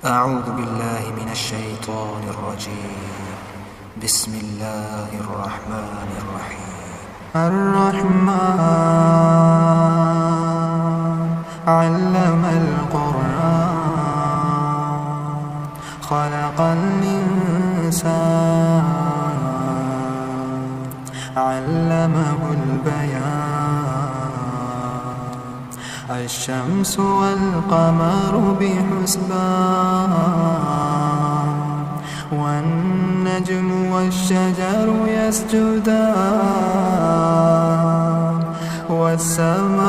أعوذ بالله من الشيطان الرجيم. بسم الله الرحمن الرحيم. الرحمن علم القرآن خلق الإنسان علمه البيان الشمس والقمر بحسبان والنجم والشجر يسجدان والسماء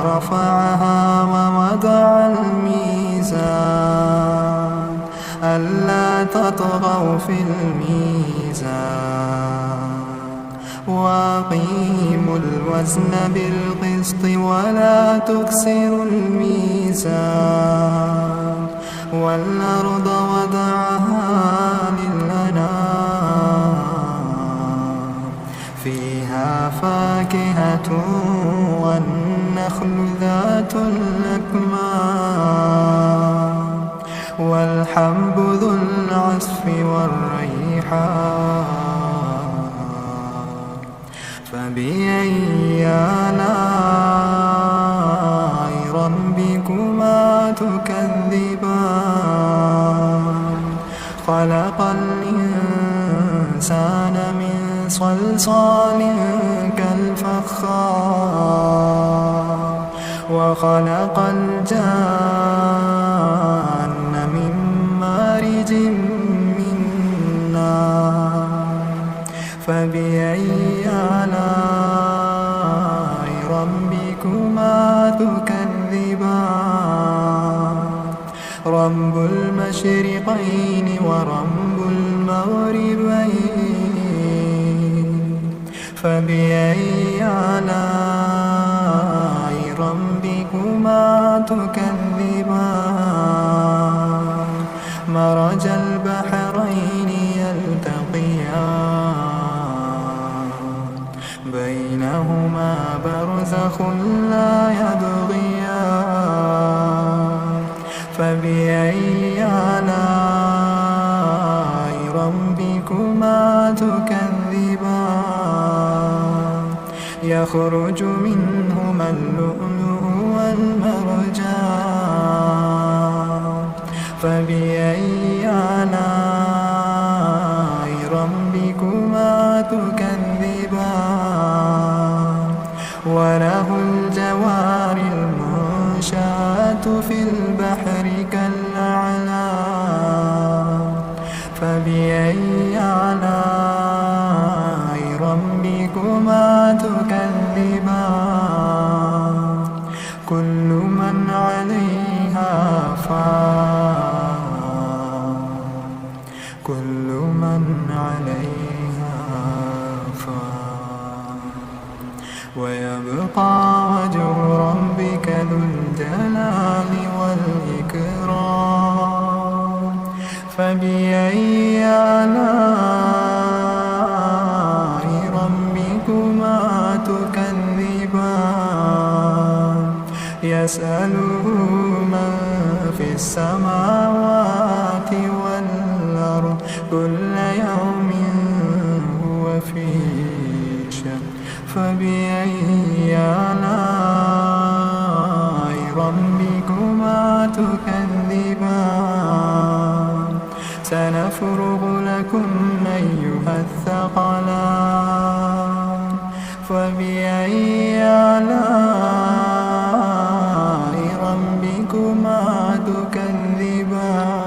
رفعها ووضع الميزان ألا تطغوا في الميزان وأقيموا الوزن بالقسط ولا تكسروا الميزان والأرض وضعها للأنام فيها فاكهة والنخل ذات الأكمام والحب ذو العصف والريحان فبأي آلاء ربكما تكذبان خلق الإنسان من صلصال كالفخار وخلق الجان من مارج من نار فبأي آلاء ربكما تكذبان رب المشرقين ورب المغربين فبأي آلاء ربكما تكذبان مرج البحرين يلتقيان بينهما برزخ لا يبغيان فبأي آلاء ربكما تكذبان يخرج منهما اللؤلؤ والمرجان فبأي آلاء ربكما تكذبان وله الجوار المنشآت في البحر كالأعلام فبأي آلاء ربكما تكذبان كل من عليها فان كل من عليها فان ويبقى وجه ربك ذو الجلال والإكرام فبأي آلاء ربكما تكذبان يسأله من في السماوات والأرض كل يوم هو في شأن فبأي آلاء ربكما تكذبان سنفرغ لكم أيها الثقلان فبأي آلاء ربكما تكذبان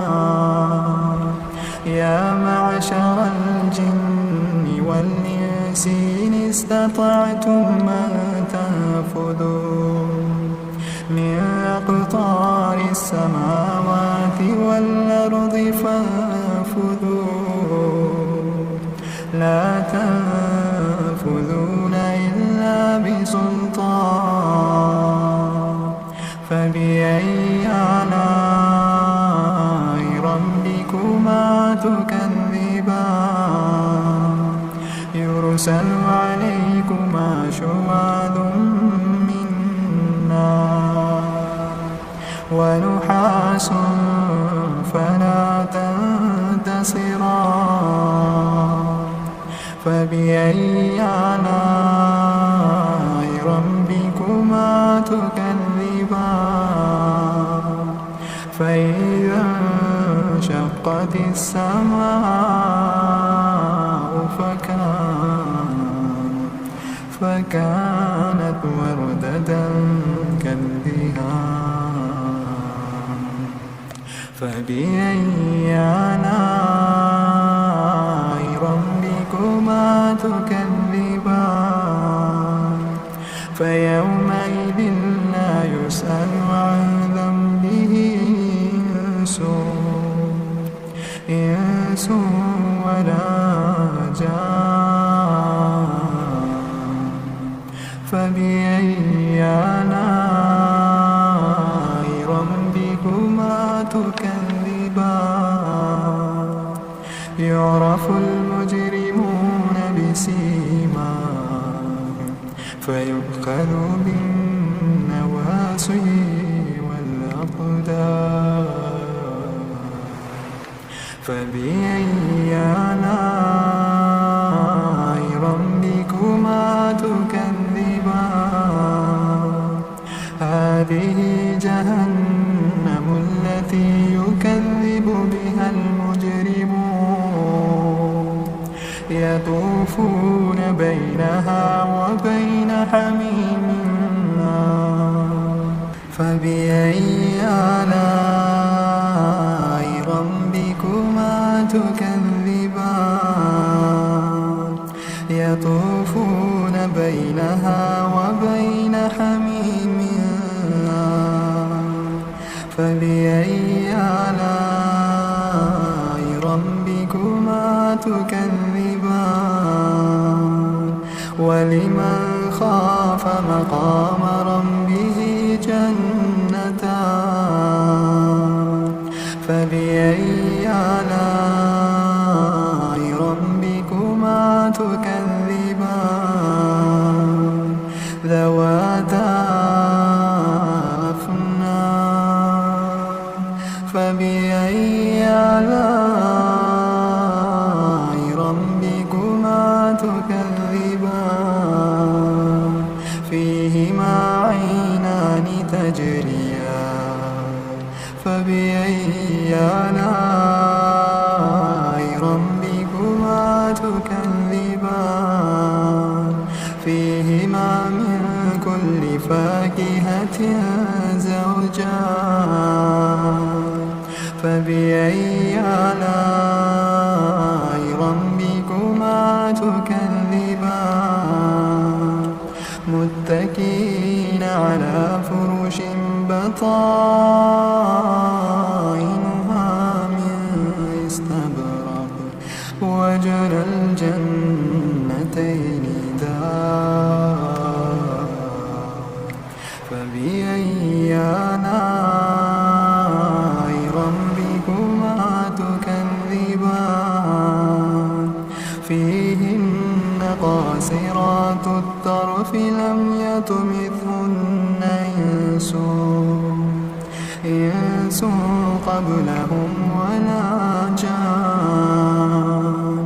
يا معشر الجن والإنس إن استطعتم أن تنفذوا من أقطار السماوات والأرض فانفذوا لا تنفذون إلا بسلطان فبأي آلاء ربكما تكذبان يرسل عليكما شواظ من نار ونحاس فلا تنتصران فبأي آلاء ربكما تكذبان فإذا انشقت السماء فكانت وردة كالدهان فبأي آلاء ربكما تكذبان فيومئذ لا يسأل عن ذنبه إنس ولا جان فبأي آلاء ربكما تكذبان يعرف المجرمون بسيماهم فيؤخذ بالنواصي والأقدام فبأي آلاء ربكما تكذبان هذه جهنم التي يكذب بها المجرمون يطوفون بينها وبين حميم فبأي آلاء ربكما تكذبان يطوفون بينها وبين حميم فبأي آلاء ربكما تكذبان ولمن خاف مقام ربه جنتان فبأي آلاء ربكما تكذبان ذواتا أفنان فبأي آلاء ربكما تكذبان فيهما عينان تجريان فبأي آلاء ربكما تكذبان فيهما من كل فاكهة زوجان فبأي آلاء ربكما تكذبان متكئين على فرش بطائنها من استبرق وجنى الجنتين دان فبأي آلاء ربكما تكذبان فيهن قاصرات الطرف لم يطمثهن إنس قبلهم ولا جان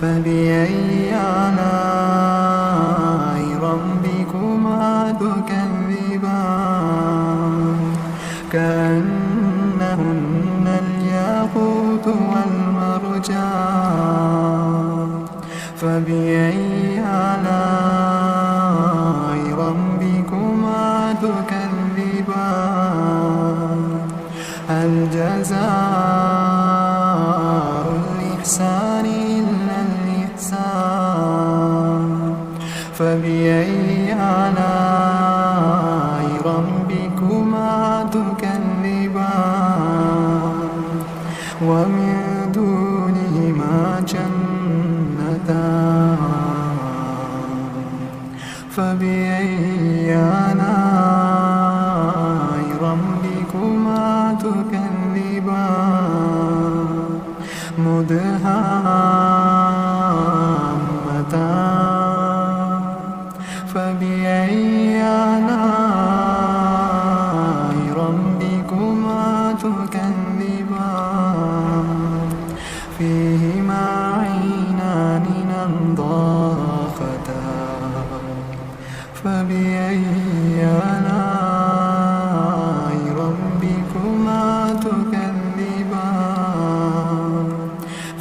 فبأي آلاء ربكما تكذبان كأنهن الياقوت والمرجان فبأي آلاء ربكما تكذبان هل جزاء الإحسان إلا الإحسان فبأي آلاء ربكما تكذبان ومن دونهما جنتان فبأي آلاء ربكما تكذبان مدهامتان فبأي آلاء ربكما تكذبان فيهما عينان نضاختان فبأي آلاء ربكما تكذبان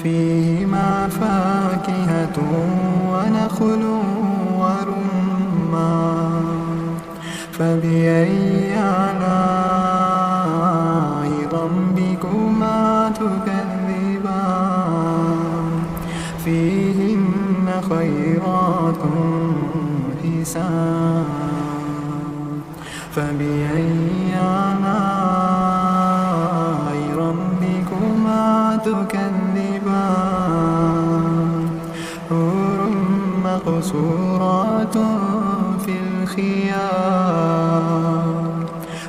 فيهما فاكهة ونخل ورمان فبأي آلاء ربكما تكذبان فيهن خيرات حسان فبأي آلاء ربكما تكذبان حور مقصورات في الخيام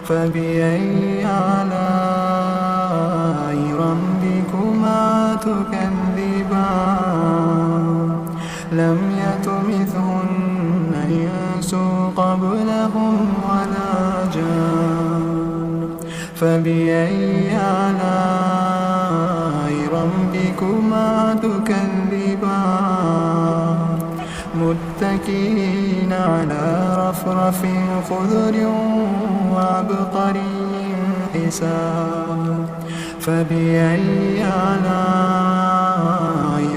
فبأي آلاء ربكما تكذبان لم يطمثهن إنس قبلهم ولا جان فبأي آلاء ربكما تكذبان متكئين على رفرف خضر وعبقري حسان فبأي آلاء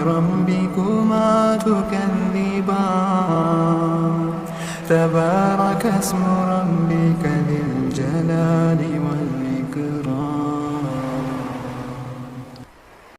ربكما تكذبان تبارك اسم ربك ذي الجلال